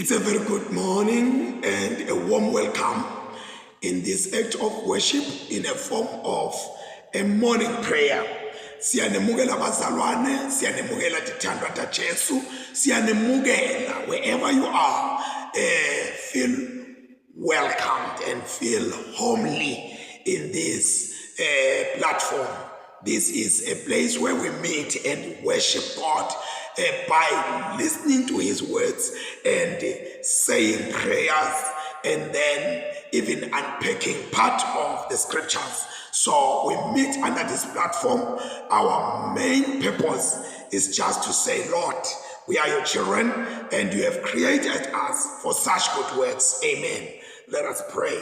It's a very good morning and a warm welcome in this act of worship in a form of a morning prayer. Siyanemukela bazalwane, siyanemukela tithandwa ta Jesu, siyanemukela wherever you are, feel welcomed and feel homely in this platform. This is a place where we meet and worship God by listening to his words and saying prayers and then even unpacking part of the scriptures. So we meet under this platform. Our main purpose is just to say, Lord, we are your children and you have created us for such good works. Amen. Let us pray.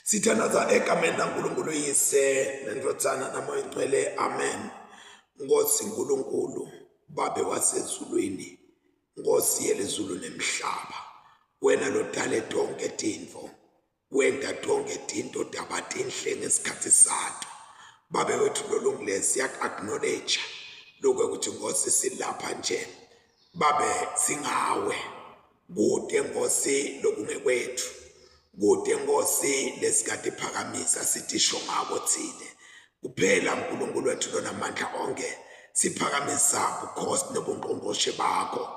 Sithandaza egameni laNkulunkulu yise nendodana namoya ngcwele. Amen. Nkosi uNkulunkulu, Babe wasezulwini, Nkosi yelizulu nemhlaba, wena lodale tonke tinto, wenda tonke tinto dabatinhle ngesikhathi sato. Babe wethu lolungile siyak-acknowledge lokho ukuthi Nkosi silapha nje. Babe singawe, kude Nkosi lokungekwethu. Kude Nkosi lesikade phakamisa sithi sho ngako thine. Kuphela uNkulunkulu wethu lonamandla onke siphakamisa ubukhosi nobungqongqoshe bakho.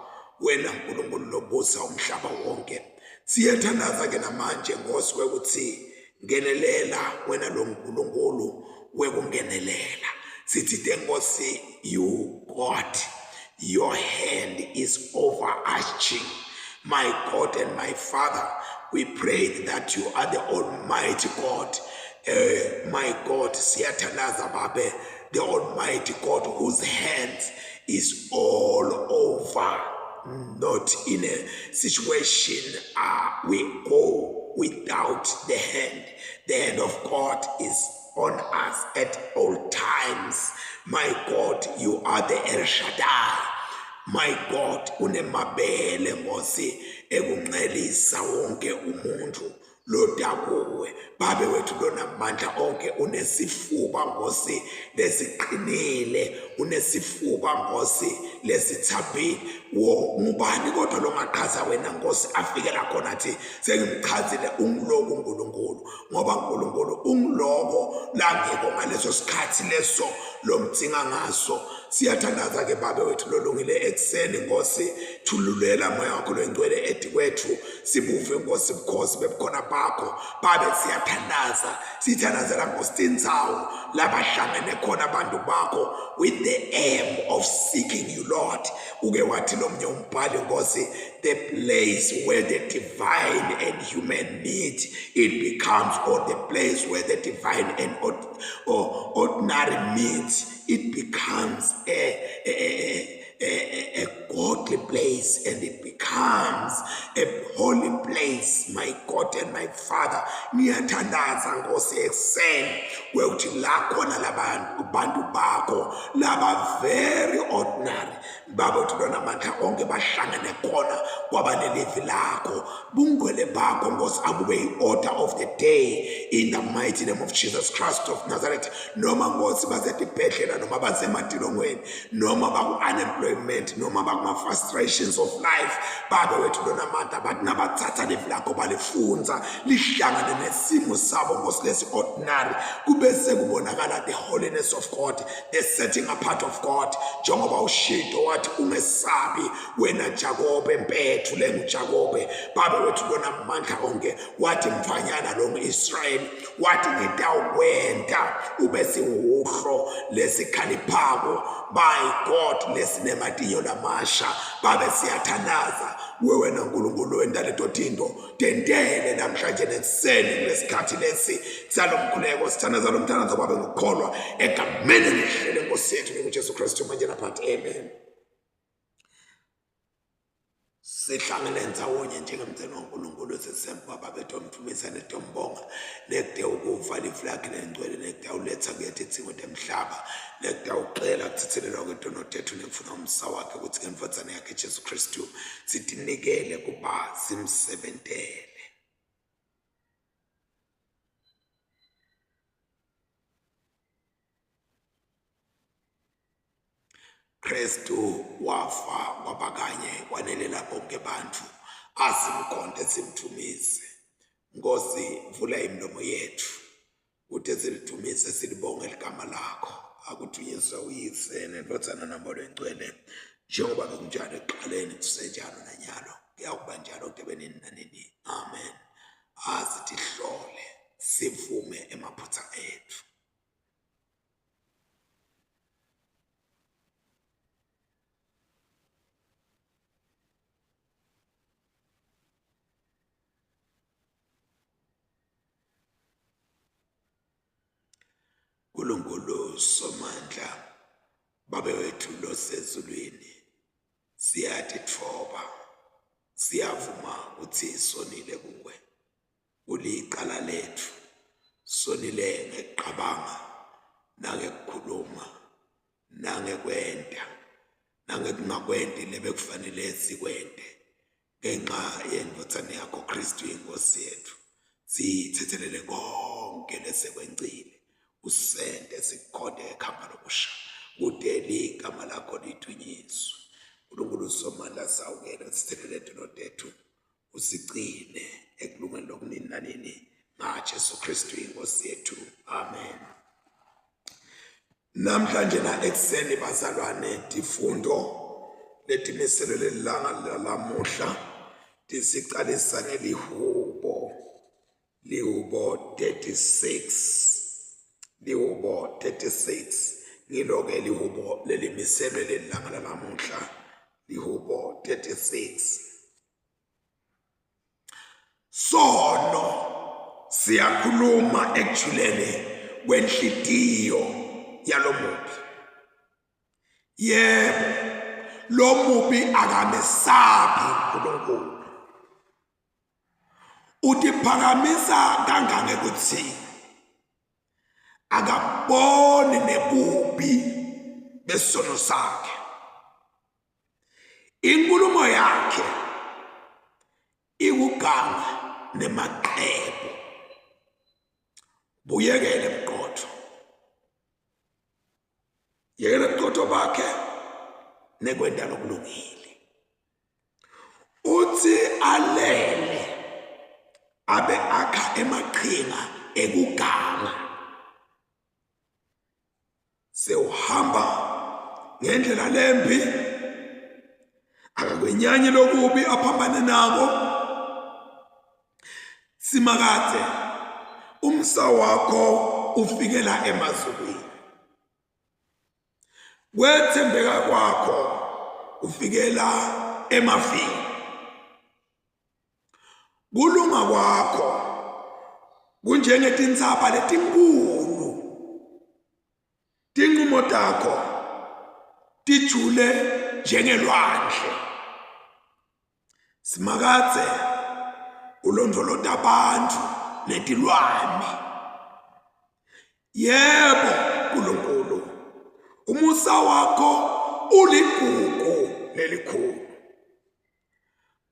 Wena uNkulunkulu lobusa umhlaba wonke. Siyathandaza ke namanje Nkosi ukuthi ngenelela wena lo uNkulunkulu wekungenelela. Sithi Nkosi, you God, your hand is overarching. My God and my Father, we pray that you are the Almighty God. My God, siyathandaza Babe, the Almighty God whose hand is all over. Not in a situation we go without the hand. The hand of God is on us at all times. My God, you are the El Shaddai. My God, unemabele Nkosi ekuncelisa wonke umuntu lodakuwe. Babe wethu lonamandla onke unesifuba Nkosi lesiqinile, unesifuba Nkosi lesithambile. Ngubani kodwa longaqhaza wena Nkosi afikela khona athi sengimchazile ungiloko uNkulunkulu, ngoba uNkulunkulu ungiloko langeko ngaleso sikhathi leso lomthinga ngaso. Siyathandaza ke Babe wethu lolungile ekseni Nkosi, thululela moya wakho lwengcwele etikwethu, sibuve Nkosi bukhosi bebukhona bakho. Babe siyathandaza, sithandazela Nkosi tindzawo labahlangene khona abantu bakho with the aim of seeking you, Lord. Uke wathi lo mnye umbhali Nkosi, the place where the divine and human meet, it becomes, or the place where the divine and ordinary meet, it becomes a godly place, and it becomes a holy place. My God and my Father, ngiyathandaza Nkosi ekseni weuthi la khona labantu bakho laba very ordinary. Baba uthi lonamandla onke bahlangene khona kwabanelevi lakho. Bungcwele bakho Nkosi abube i-order of the day in the mighty name of Jesus Christ of Nazareth. Noma Nkosi bazetibhedlela, noma bazematilongweni, noma baku-unemployment, noma bakuma-frustrations of life. Baba wethu lonamandla bathi nabathatha levi lakho balifunza lihlangane nesimo sabo Nkosi lesi-ordinary, kube sekubonakala the holiness of God, the setting apart of God. Njengoba uShido wathi ungesabi wena Jakobe mpethu lenguJakobe. Baba wethu lonamandla onke wathi mfanyana lo Israyeli, wathi ngitawukwenta ube siwuhlo lesikhalipako. My God, lesinematiyo lamasha. Babe siyathandaza wena uNkulunkulu wendaleto tinto, tendele namhlanje nekuseni kulesikhathi lesi salomkhuleko. Sithandaza lo mthandazo Babe ngokukholwa egameni elihle leNkosi yethu uJesu Kristu manje naphathi. Amen. Sihlangene ndzawonye njengemtheni waNkulunkulu sisemba Babe tomfumisa netombonga nekute ukufa lifu lakhe lengcwele nekute uletha kuyethi tsingo temhlaba nekute uqela kuthithelelwa kwetono tethu nekufuna umsa wakhe ukuthi ngemfodzane yakhe Jesu Kristu sitinikele kuba simsebentele. Kristu wafa kwabakanye kwanelela bonke bantu asimkhonde simthumise. Nkosi vula imilomo yethu ukuthi silithumise silibonge igama lakho. Akuthunyiswa uyise neNdodana naMoya Oyingcwele njengoba bekunjalo ekuqaleni kusenjalo nanyalo kuyakuba njalo kude nini nanini. Amen. Asithi hlole sivume emaphutha ethu. Nkulunkulu Somandla, Baba wethu losezulwini, siyathi thoba, siyavuma ukuthi sonile kuwe. Uliqala lethu, sonile ngekuqabanga, nangekukhuluma, nangekwenda, nangekungakwendi lebekufanele sikwende. Ngenxa yeNdodana yakho Kristu iNkosi yethu, sithethelele konke lesekwencile. Usende sikhonde ekhamba lokusha kude ligama lakho lithunyiswe. Nkulunkulu Somandla, sawukele sithelele impilo tethu, usigcine ekulungeni lokunini nanini ngaJesu Kristu iNkosi yethu. Amen. Namhlanje na ekseni bazalwane, tifundo letimiselwe lelanga lamuhla tisicalisa ngelihubo 36 ngiloke lihubo lelimiselwe lelanga lamuhla lihubo 36. Sono siyakhuluma ekujuleni kwenhlitiyo yalomubi. Yebo, lomubi akamesabi uNkulunkulu. Utiphakamisa kangangeke ukuthi akaboni nebubi besono sakhe. Inkulumo yakhe ikuganga nemaqebo. Buyekele ebuqotho. Yekele ebuqotho bakhe nekwenda lokulungile. Uthi alele abe akha emaqhinga ekuganga. Sewuhamba ngendlela lembi, akakwenyanyi lokubi aphambane nako. Simakade umsa wakho ufikela emazulwini, kwethembeka kwakho ufikela emafini. Kulunga kwakho kunjengetintsaba letinkulu, tinqumo takho tijule njengelwandle. Simakadze ulondoloda abantu netilwane. Yebo Nkulunkulu, umusa wakho uligugu lelikhulu.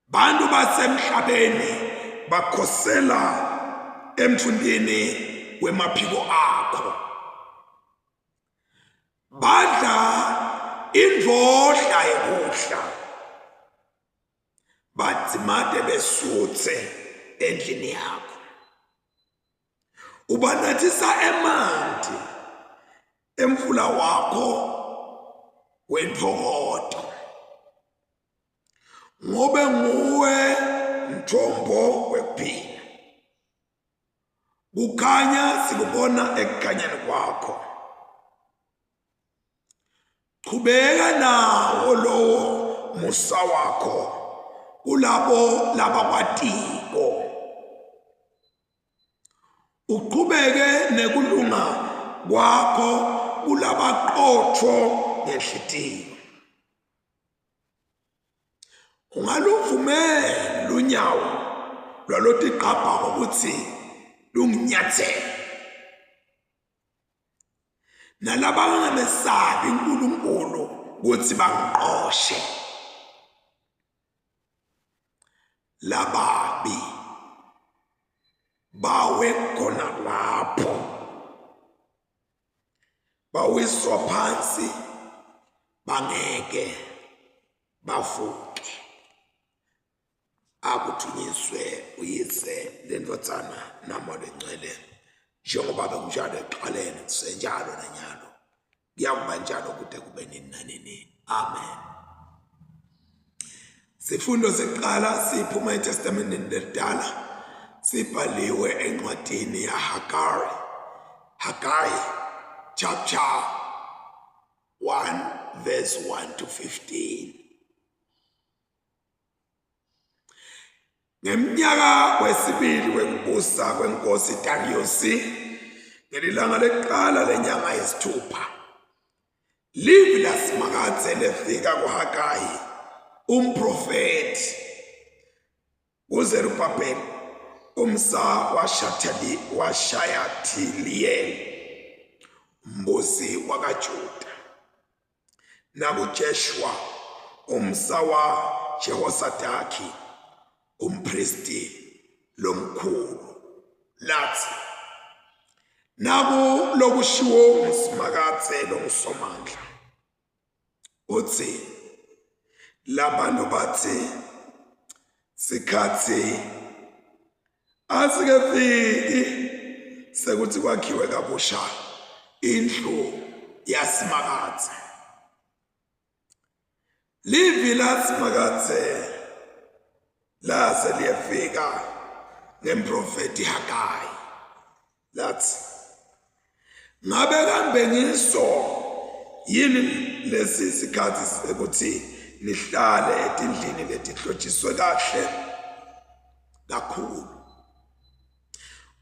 Bantu basemhlabeni bakhosela emthundini wemaphiko akho. Badla indvodla yekudla, badzimate besutse endlini yakho. Ubanathisa emanti emfula wakho wenthokoto. Ngobe nguwe mthombo wekuphila. Kukhanya sikubona ekukhanyeni kwakho. Qhubeka nawo lowo musa wakho kulabo labakwatiko. Uqhubeke nekulunga kwakho kulabaqotho ngenhlitiyo. Ungaluvumela lunyawo lwalotiqapha ukuthi lunginyathele. Nalaba bangamesabi uNkulunkulu ukuthi bangiqoshe. Lababi bawe khona lapho, bawiswa phansi bangeke bavuke akuthunyiswe uyise lendvodzana namoya engcwele njengoba bekunjalo ekuqaleni kusenjalo nanyalo kuyakuba njalo kude kube nini nanini. Amen. Sifundo seqala siphuma eTestamenteni Elidala sibhaliwe encwadini ya Haggai chapter 1 verse 1 to 15. Ngeminyaka wesibili wekubusa kwenkosi Darius ngelilanga leqala lenyanga yesithupha livi lasimakadze lefika kuHaggai umprofeti kuZerubabheli umsa waShayathieliyeli mbusi wakaJuda nakuJeshua umsa waJehosadaki umpristi lomkhulu lathi naku lokushiwo umsimakadze lomsomandla uthi labantu bathi sikhathi asikafiki sekuthi kwakhiwe kabusha indlu yasimakadze. Livi lasimakadze lase liyefika ngemprofeti Haggai lathi ngabe kambe ngiso yini lesi sikhathi sekuthi nihlale etindlini letihlotshiswe kahle kakhulu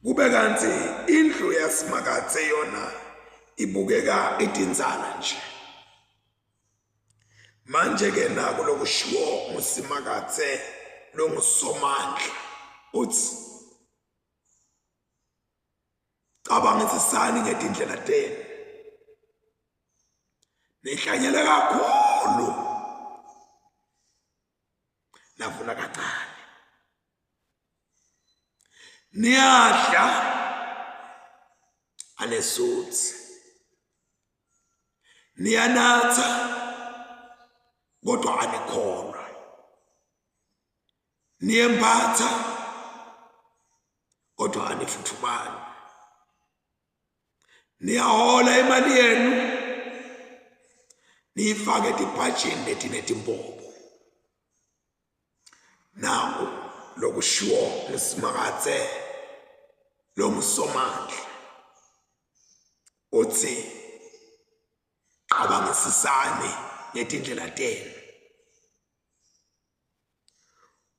kube kanti indlu yasimakadze yona ibukeka idinzana nje. Manje ke naku lokushiwo umsimakadze longusomandla uthi cabangisisani ngetindlela tenu nihlanyele kakhulu navuna kancane niyadla anesuthi niyanatha kodwa anikholwa niyembatha kodwa anifuthumani niyahola imali yenu niyifake etibhajini letinetimbobo. Naku lokushiwo umsimakadze lomsomandla uthi cabangisisani ngetindlela tenu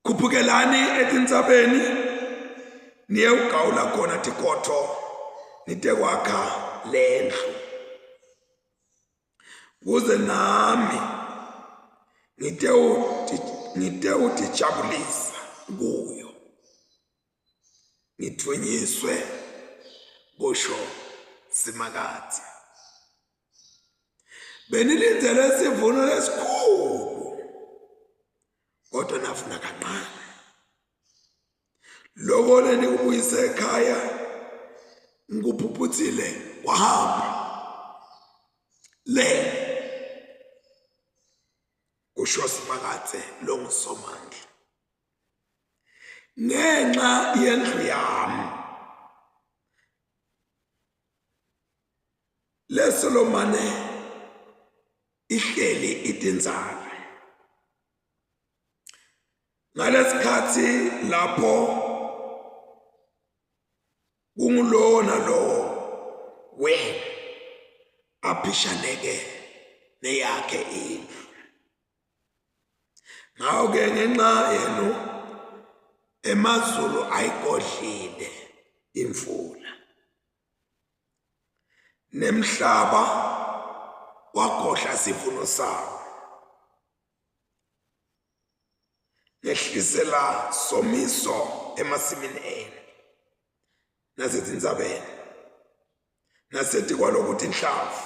khuphukelani etintsabeni niye ugawula khona tikotho nitekwakha lendlu kuze nami ngitewutijabulisa kuyo ngithunyiswe kusho simakadze. Benilindele sivuno lesikhulu kodwa nafuna kancane loko lenikubuyise ekhaya ngikuphuphuzile wahamba le kusho simakadze longusomandla ngenxa yendlu yami leSolomane ihleli itinzana. Ngalesikhathi lapho kungulona lo wena aphishaneke neyakhe indlu. Ngawo-ke ngenxa yenu emazulu ayigodlile imvula nemhlaba wagodla sivuno sawo nehlisela somiso emasimini enu nasetintsabeni nasethi kwalokuthi inhlavu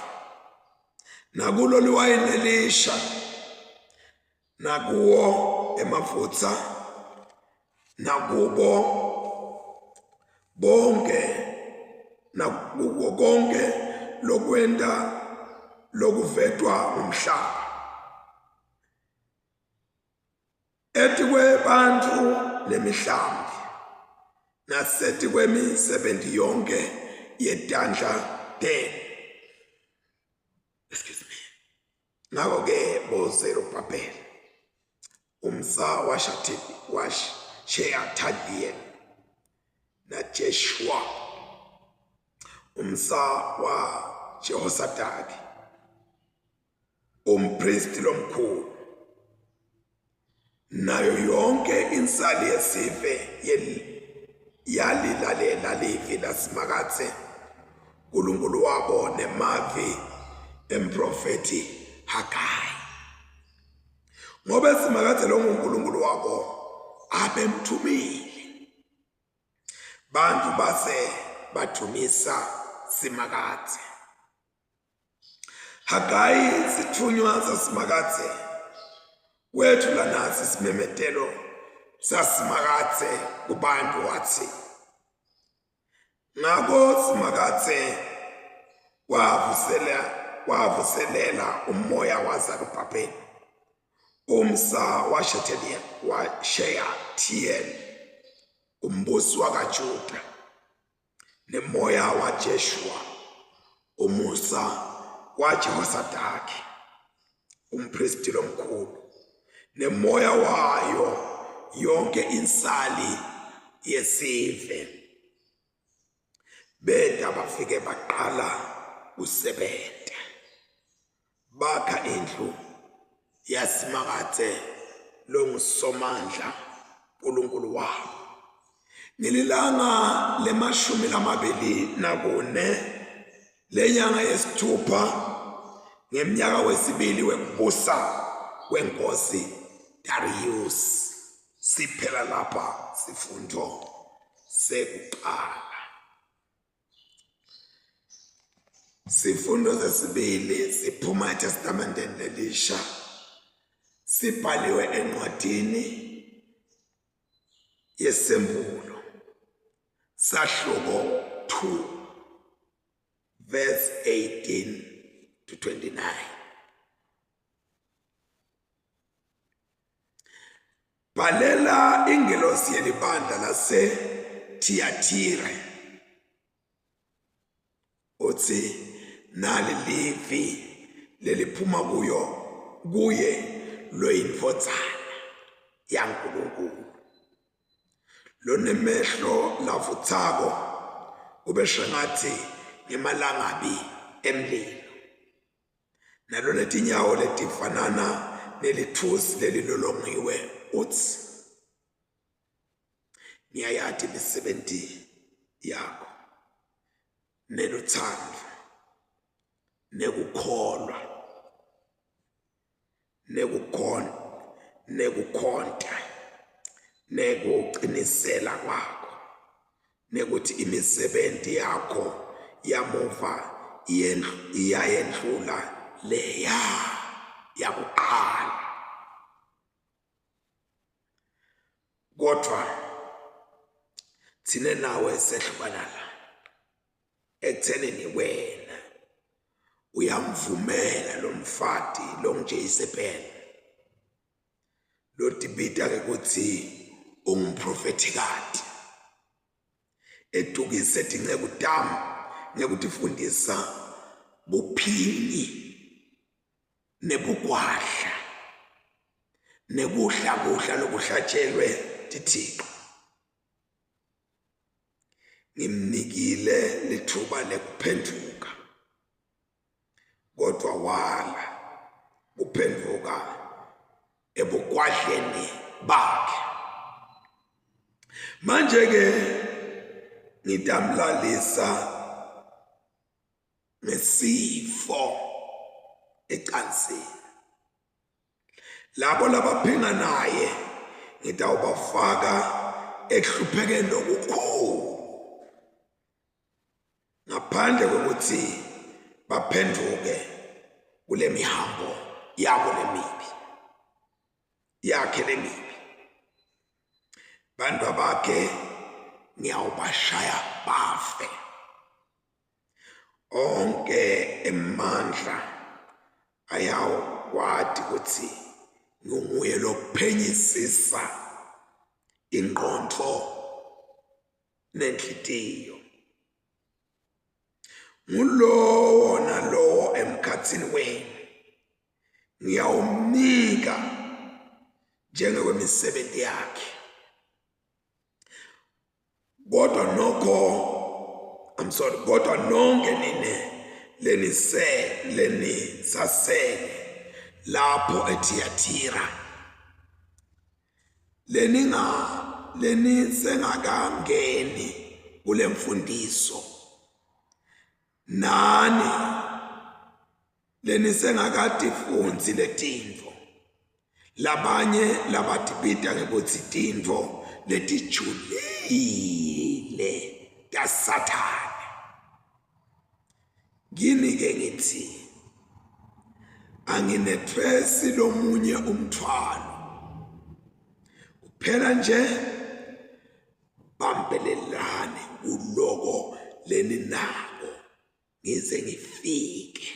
nakulo liwayini elisha nakuwo emafutha nakubo bonke nakuwo konke lokwenda lokuvedwa umhlaba ethi kwebantu nemihlambi nasethi kwemisebenzi yonke yedandla deni. Excuse me. Ngako-ke boZerubhabheli umsa Sheyathiel naJeshua umsa waJehosadaki umpristi lomkhulu nayo yonke insali yesive yalilalela livi lasimakathe uNkulunkulu wabo nemavi emprofeti Hagai, ngoba simakathe lo nguNkulunkulu wabo abemthumile. Bantu base bathumisa simakathe. Hagai sithunywa sasimakathe wethula nasi isimemetelo sasimakathe kubantu wathi, ngako simakathe wavuselela umoya waZerubhabheli umsa waSheyathiel umbusi wakaJuda nemoya waJeshua umusa waJehosadaki umpristi lomkhulu nemoya wayo yonke insali yesive. Beda bafike baqala usebenza bakha indlu yasimakathe lo ngusomandla uNkulunkulu wabo. Ngelilanga le24 lenyanga yesithupha ngeminyaka wesibili wekubusa kwenkosi Darius. Siphela lapha sifundo sekuqala. Sifundo sesibili siphuma eTestamenteni Elisha sibhaliwe encwadini yesembulo sahluko 2 verse 18 to 29. Bhalela ingelosi yelibandla laseThiatira uthi, nali livi leliphuma kuye loyindvodzana yaNkulunkulu lonemehlo lavutsako ubeshe ngathi ngemalangabi emlilo nalonetinyawo letifanana nelithusi lelilolongiwe uthi, ngiyayati imisebenzi yakho neluthando nekukholwa nekukhonta nekuqinisela kwakho nekuthi imisebenzi yakho yamuva iyayendlula leya yakuqala. Kodwa thine nawe sehlukana la ekuthenini wena uyamvumela lo mfati lo njeYisebheli lo dibita ke kuthi ungumprofetikati edukise dinceku dami ngekutifundisa buphini nebugwadla nekudla lokuhlatshelwe tithixo. Ngimnikile lithuba lekuphenduka kodwa wala kuphenduka ebugwadleni bakhe. Manje ke ngitamlalisa ngesifo ecansini. Labo labaphinga naye ngitawubafaka ekuhluphekeni okukhulu ngaphandle kokuthi baphenduke kule mihambo yabo lemibi yakhe lemibi. Bantu bakhe ngiyawubashaya bafe. Onke emandla ayakwati ukuthi nguye lokuphenyisisa ingqondo nenhliziyo. Ngulowo nalowo emkhathini wenu ngiyawumnika njengokwemisebenzi yakhe. Kodwa nonke nine lenisasele lapho eThiatira, lenisengakangeni kule mfundiso, nani lenisengakatifunzi letintfo, labanye labatibita ngekutsi tintfo letijulile taSathane. Ngini-ke ngithi anginethwesi lomunye umthwalo, kuphela nje bambelelane kuloko leninako ngize ngifike.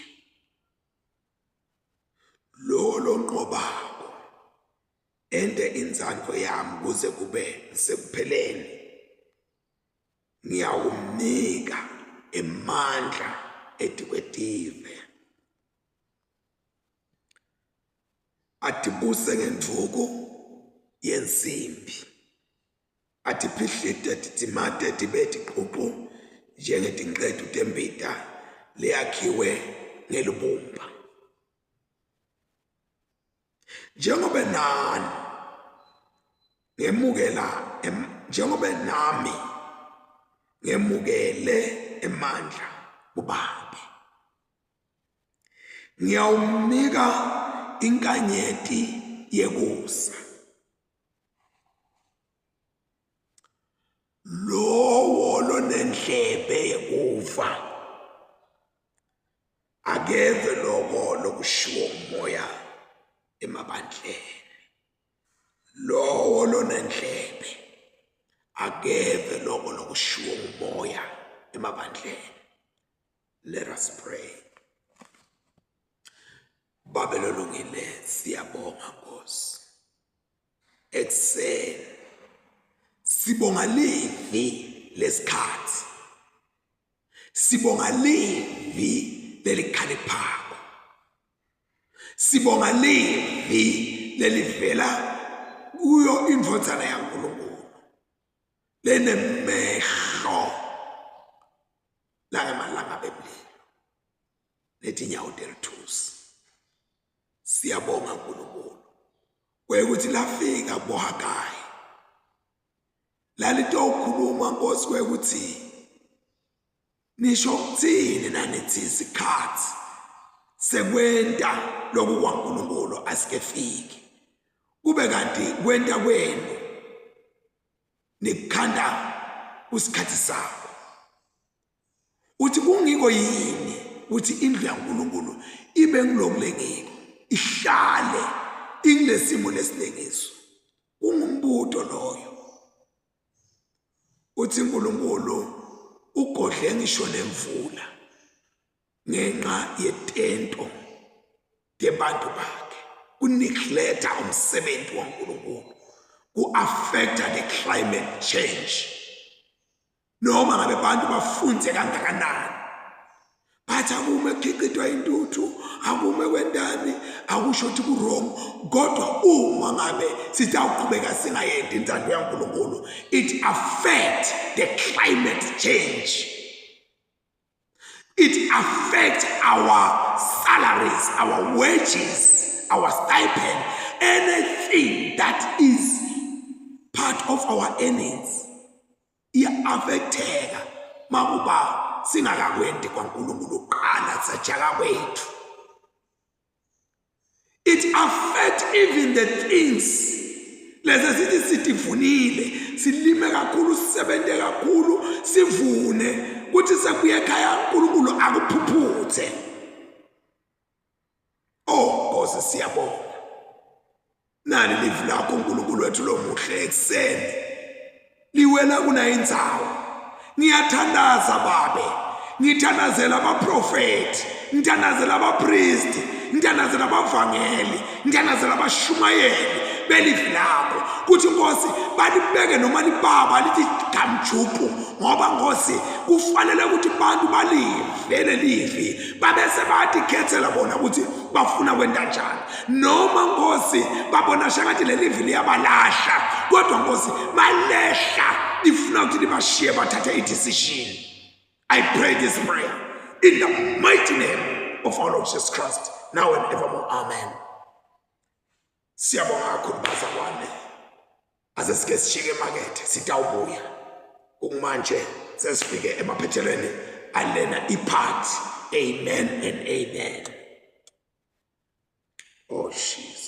Lo lonqobako ente inzandvo yami kuze kube sekupheleni, ngiyawumnika emandla etikwetive, atibuse ngenduku yensimbi, atiphihlite titimate tibe tiququ njengetinqedu tembita leyakhiwe ngelubumba. Njengoba nami ngemukele emandla kuBaba, ngiyawumnika inkanyeti yekusa. Lowo lonendlebe yekuva akeve loko lokushiwo umoya emabandleni. Lowo lonendlebe akeve loko lokushiwo umoya emabandleni. Let us pray. Baba lolungile, siyabonga Nkosi. Ekseni sibonga livi lesikhathi, sibonga livi lelikhalipako, sibonga livi lelivela kuyo indvodzana yaNkulunkulu lenemehlo langemalanga bemlilo netinyawo telithusi. Siyabonga Nkulunkulu kwekuthi lafika boHagayi lalitokhuluma Nkosi kwekuthi nisho kuthini nanithi isikhathi sekwenta lokhu kwaNkulunkulu asikefiki, kube kanti kwenta kwenu nikhanda kusikhathi sakho. Uthi kungiko yini uthi indlu yaNkulunkulu ibe ngilokulengiko, ihlale ingilesimo lesilengiso? Kungumbuto loyo. Uthi uNkulunkulu ugodle ngisho nemvula ngenxa yetento tebantu bakhe, kuneglect umsebenzi waNkulunkulu, ku-affecta the climate change. Noma ngabe bantu bafunze kangakanani, bathi akume kukhicitwa intuthu, akume kwendani, akusho ukuthi ku-wrong. Kodwa uma ngabe sitawuqhubeka singayendi intando yaNkulunkulu, it affects the climate change. It affects our salaries, our wages, our stipend, anything that is part of our earnings. Iya-affecteka makuba singakakwendi kwaNkulunkulu qala sajaka kwethu. It affects even the things lezi sithi sitivunile, silime kakhulu, sisebente kakhulu, sivune, kuthi sekuye ekhaya uNkulunkulu akuphuphuthe. Oh Nkosi siyabonga. Nali livi lakho uNkulunkulu wethu lomuhle ekseni liwela kunayindzawo. Ngiyathandaza Babe, ngithandazela abaprofeti, ngithandazela abapristi, ndiyanazela abavangeli, ndiyanazela abashumayeli belivi lakho kuthi Nkosi balibeke noma libaba lithi gamjupu, ngoba Nkosi kufanele ukuthi abantu balive lelivi babese bathi khethela bona ukuthi bafuna kwenda njani. Noma Nkosi babona shangathi lelivi liyabalahla, kodwa Nkosi balehla ifuna ukuthi libashiye bathathe i-decision. I pray this prayer in the mighty name of our Lord Jesus Christ, now and evermore. Amen. Siyabonga kakhulu bazalwane, ase sike sishike emakethe sitawubuya ukumanje sesifike emaphethelweni alena ipart. Amen and amen. Oh Jesus.